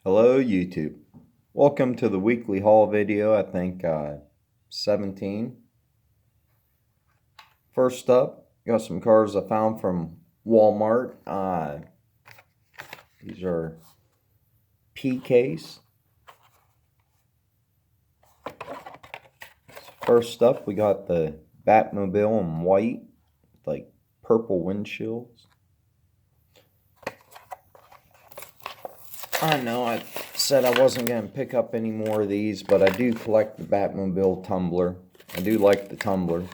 Hello YouTube. Welcome to the weekly haul video, I think 17. First up, got some cars I found from Walmart. These are PKs. First up, we got the Batmobile in white, like purple windshields. I know I said I wasn't going to pick up any more of these, but I do collect the Batmobile tumbler. I do like the tumbler.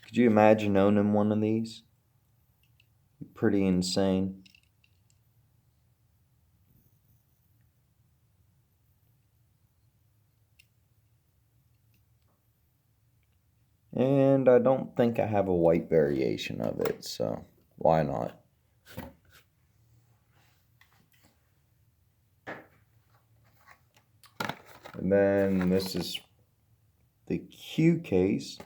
Could you imagine owning one of these? Pretty insane. And I don't think I have a white variation of it, so why not? And then this is the Q case.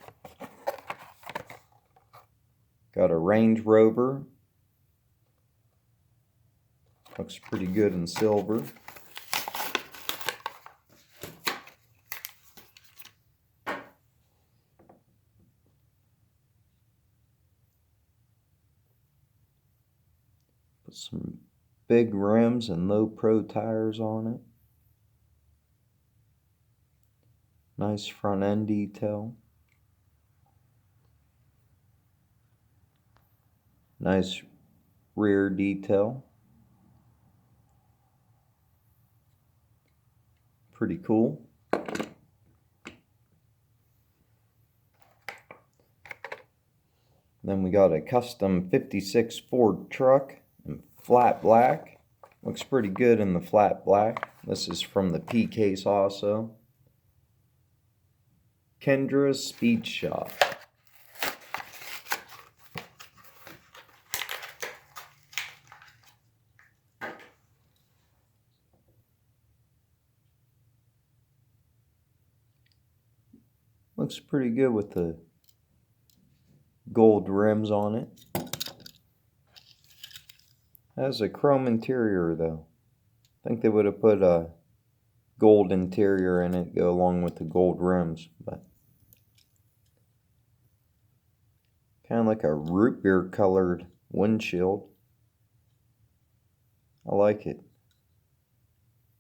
Got a Range Rover. Looks pretty good in silver. Put some big rims and low pro tires on it. Nice front end detail. Nice rear detail. Pretty cool. Then we got a custom 56 Ford truck in flat black. Looks pretty good in the flat black. This is from the P case also. Kendra's Speed Shop. Looks pretty good with the gold rims on it. Has a chrome interior though. I think they would have put a gold interior in it, go along with the gold rims, but kind of like a root beer colored windshield. I like it.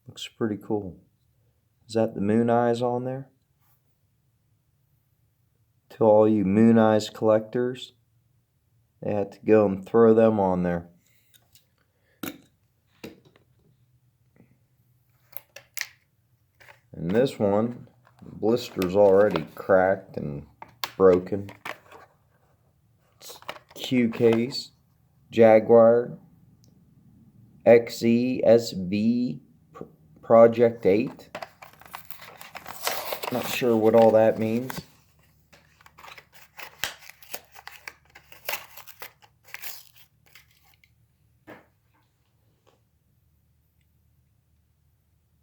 Looks pretty cool. Is that the moon eyes on there? To all you moon eyes collectors, they had to go and throw them on there. And this one, the blister's already cracked and broken. It's Q case, Jaguar XE SV Project 8. Not sure what all that means.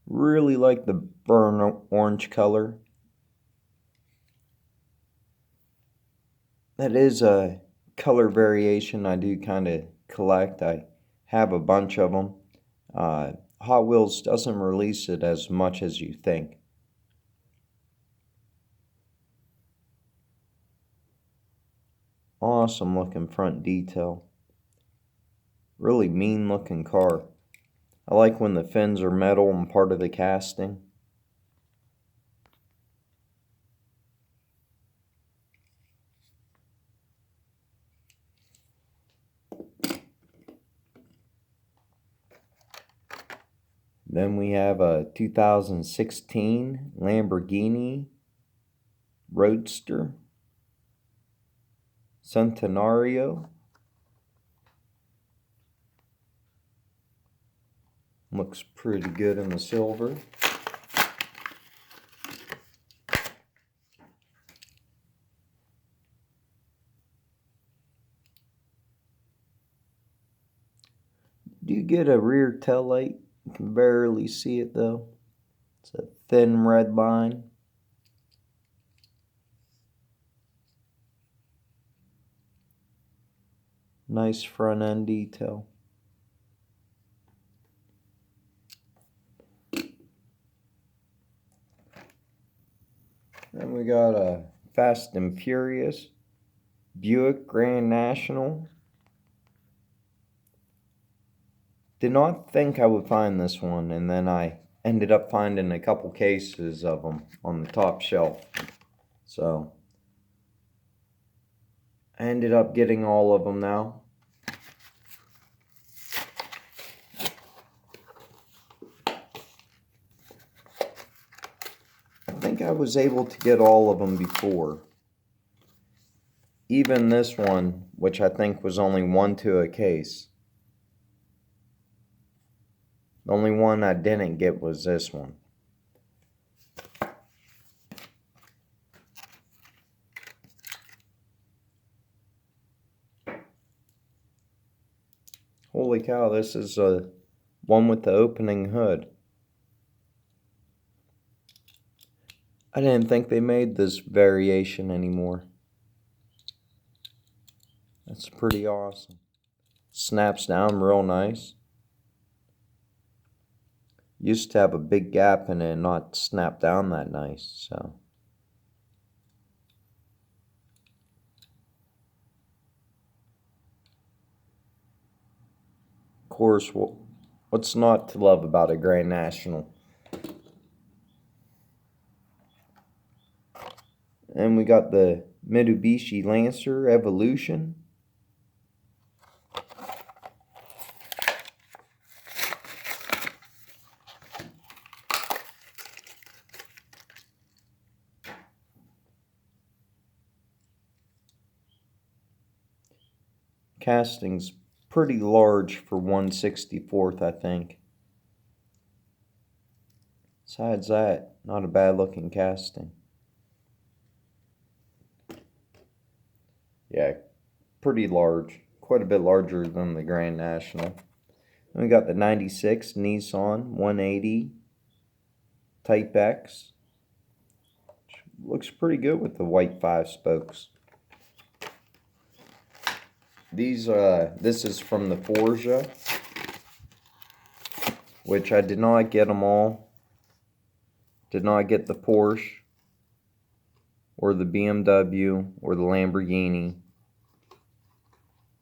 Really like the burnt orange color. That is a color variation I do kind of collect. I have a bunch of them. Hot Wheels doesn't release it as much as you think. Awesome looking front detail. Really mean looking car. I like when the fins are metal and part of the casting. Then we have a 2016 Lamborghini Roadster Centenario. Looks pretty good in the silver. Do you get a rear tail light? You can barely see it though. It's a thin red line. Nice front end detail. Then we got a Fast and Furious Buick Grand National. Did not think I would find this one, and then I ended up finding a couple cases of them on the top shelf. So I ended up getting all of them now. I think I was able to get all of them before. Even this one, which I think was only 1 to a case. The only one I didn't get was this one. Holy cow, this is a one with the opening hood. I didn't think they made this variation anymore. That's pretty awesome. Snaps down real nice. Used to have a big gap in it and not snap down that nice, so. Of course, what's not to love about a Grand National? And we got the Mitsubishi Lancer Evolution. Casting's pretty large for 1/64th, I think. Besides that, not a bad looking casting. Yeah, pretty large. Quite a bit larger than the Grand National. Then we got the 96 Nissan 180 Type X. Which looks pretty good with the white 5 spokes. This is from the Forza, which I did not get them all. Did not get the Porsche, or the BMW, or the Lamborghini,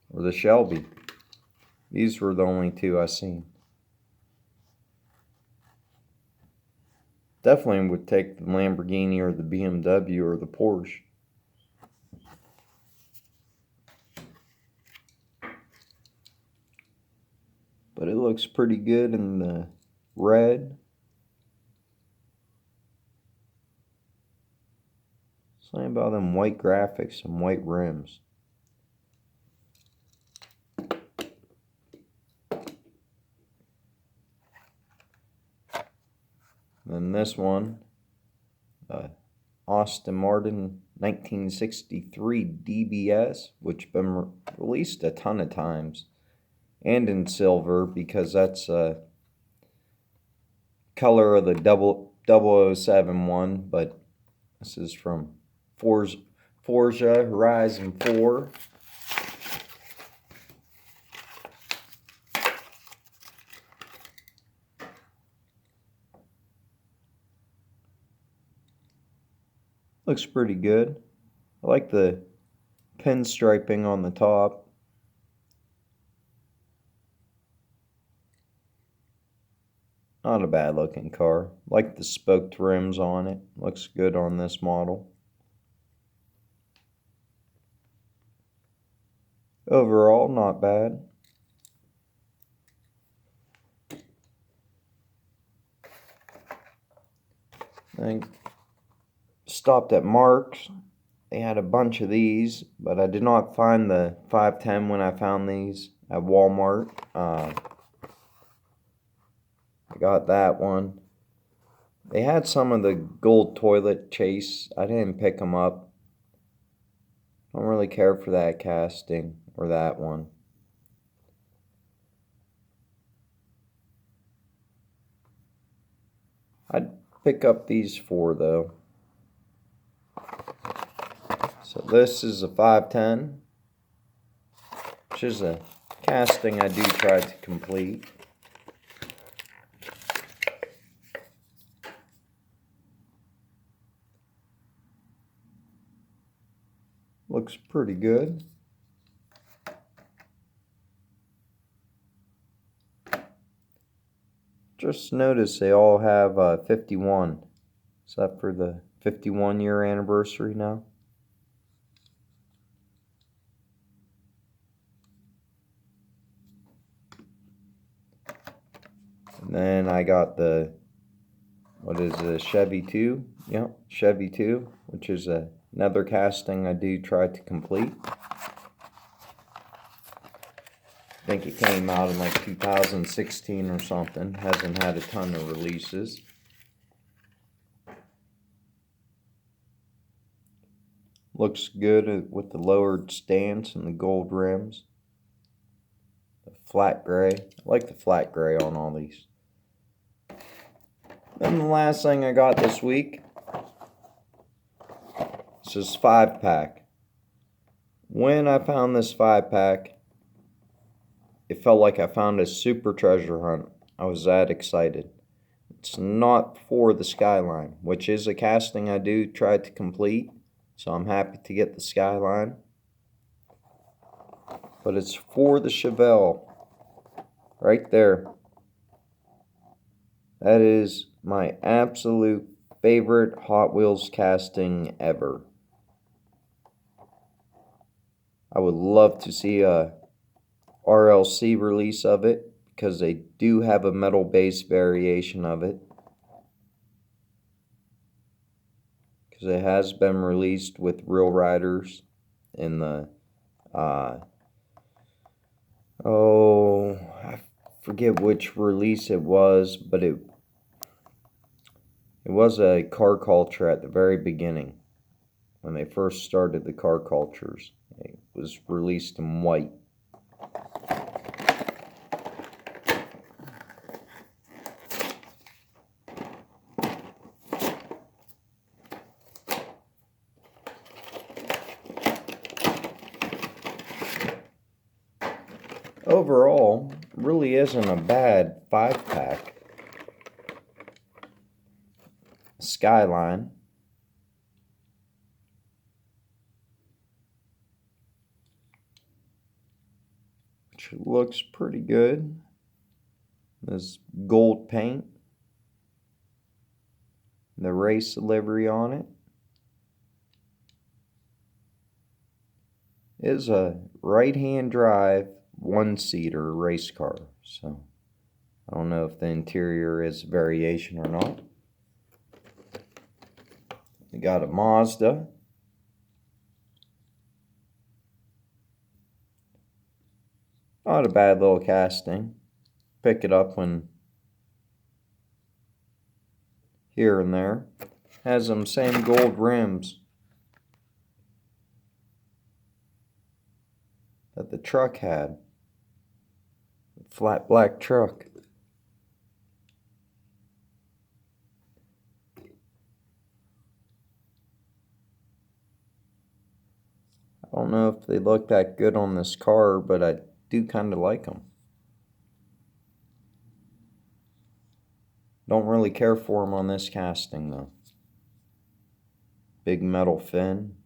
or the Shelby. These were the only 2 I seen. Definitely would take the Lamborghini or the BMW or the Porsche. But it looks pretty good in the red. Something about them white graphics and white rims. Then this one, Aston Martin 1963 DBS, which been released a ton of times. And in silver, because that's color of the 007 one, but this is from Forza Horizon 4. Looks pretty good. I like the pinstriping on the top. Not a bad looking car. Like the spoked rims on it. Looks good on this model. Overall, not bad. I stopped at Mark's. They had a bunch of these, but I did not find the 510 when I found these at Walmart. I got that one. They had some of the gold toilet chase. I didn't pick them up. Don't really care for that casting or that one. I'd pick up these 4 though. So this is a 510, which is a casting I do try to complete. Looks pretty good. Just notice they all have 51. Is that for the 51-year anniversary now? And then I got the, what is it, Chevy 2? Yep, Chevy 2, which is another casting I do try to complete. I think it came out in like 2016 or something. Hasn't had a ton of releases. Looks good with the lowered stance and the gold rims. The flat gray. I like the flat gray on all these. Then the last thing I got this week. This is 5-pack. When I found this 5-pack, it felt like I found a super treasure hunt. I was that excited. It's not for the Skyline, which is a casting I do try to complete. So I'm happy to get the Skyline. But it's for the Chevelle. Right there. That is my absolute favorite Hot Wheels casting ever. I would love to see a RLC release of it, because they do have a metal base variation of it. Because it has been released with real riders in the, I forget which release it was, but it was a car culture at the very beginning. When they first started the car cultures. It was released in white. Overall, really isn't a bad 5-pack. Skyline. Which looks pretty good. This gold paint. The race livery on it. Is a right-hand drive 1-seater race car. So I don't know if the interior is variation or not. We got a Mazda. Not a bad little casting. Pick it up when here and there. Has them same gold rims that the truck had. Flat black truck. I don't know if they look that good on this car, but I do kind of like them. Don't really care for them on this casting though. Big metal fin.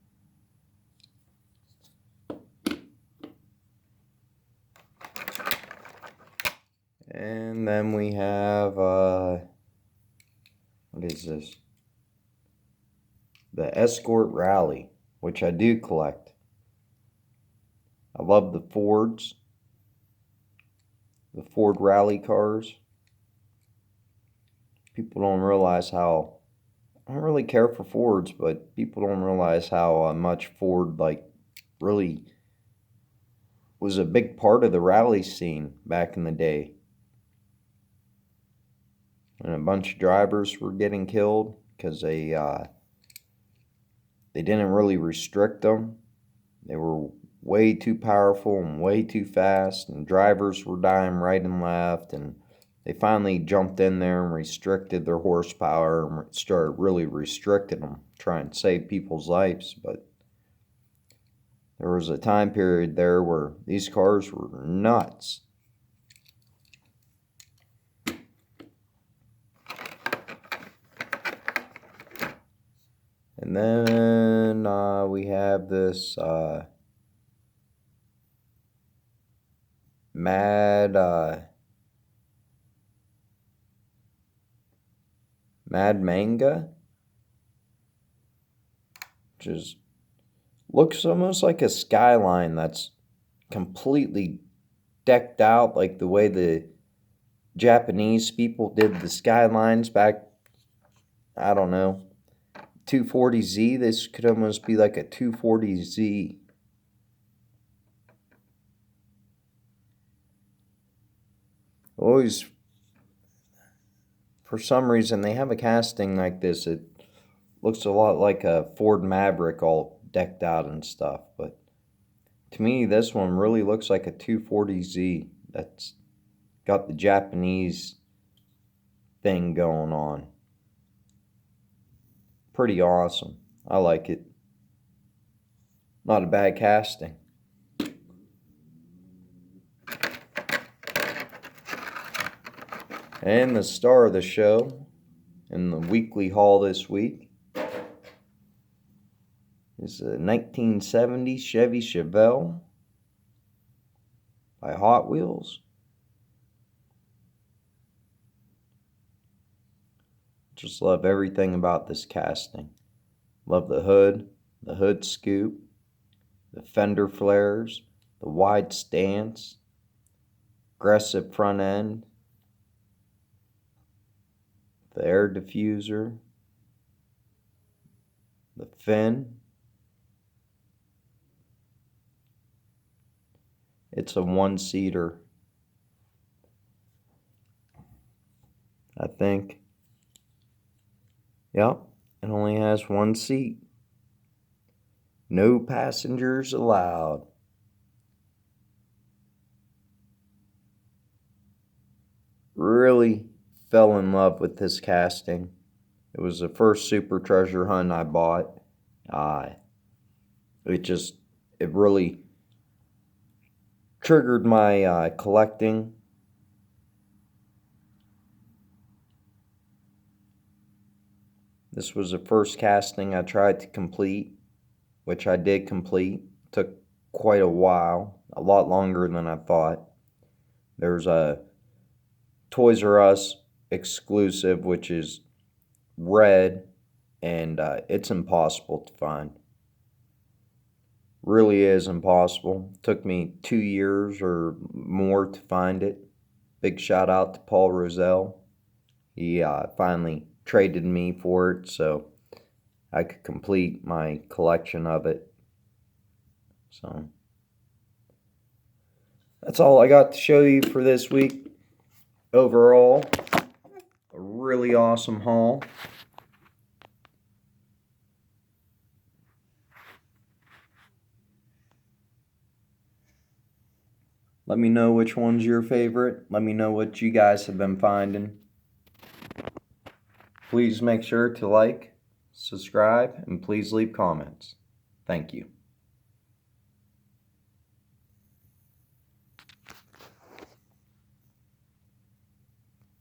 And then we have, what is this? The Escort Rally, which I do collect. I love the Fords. The Ford rally cars. People don't realize how, I don't really care for Fords, but people don't realize how much Ford, like, really was a big part of the rally scene back in the day. And a bunch of drivers were getting killed because they didn't really restrict them. They were way too powerful and way too fast, and drivers were dying right and left, and they finally jumped in there and restricted their horsepower and started really restricting them, trying to save people's lives. But there was a time period there where these cars were nuts. And then one, we have this Mad Manga, which is looks almost like a Skyline that's completely decked out like the way the Japanese people did the Skylines back, I don't know, 240Z. This could almost be like a 240Z. Always, for some reason, they have a casting like this. It looks a lot like a Ford Maverick all decked out and stuff. But to me, this one really looks like a 240Z. That's got the Japanese thing going on. Pretty awesome. I like it. Not a bad casting. And the star of the show in the weekly haul this week is a 1970 Chevy Chevelle by Hot Wheels. Just love everything about this casting. Love the hood scoop, the fender flares, the wide stance, aggressive front end, the air diffuser, the fin. It's a one-seater, I think. Yep, it only has one seat. No passengers allowed. Really fell in love with this casting. It was the first super treasure hunt I bought. It really triggered my collecting. This was the first casting I tried to complete, which I did complete. Took quite a while, a lot longer than I thought. There's a Toys R Us exclusive, which is red, and it's impossible to find. Really is impossible. Took me 2 years or more to find it. Big shout out to Paul Roselle. He finally traded me for it so I could complete my collection of it. So that's all I got to show you for this week. Overall, a really awesome haul. Let me know which one's your favorite. Let me know what you guys have been finding. Please make sure to like, subscribe, and please leave comments. Thank you.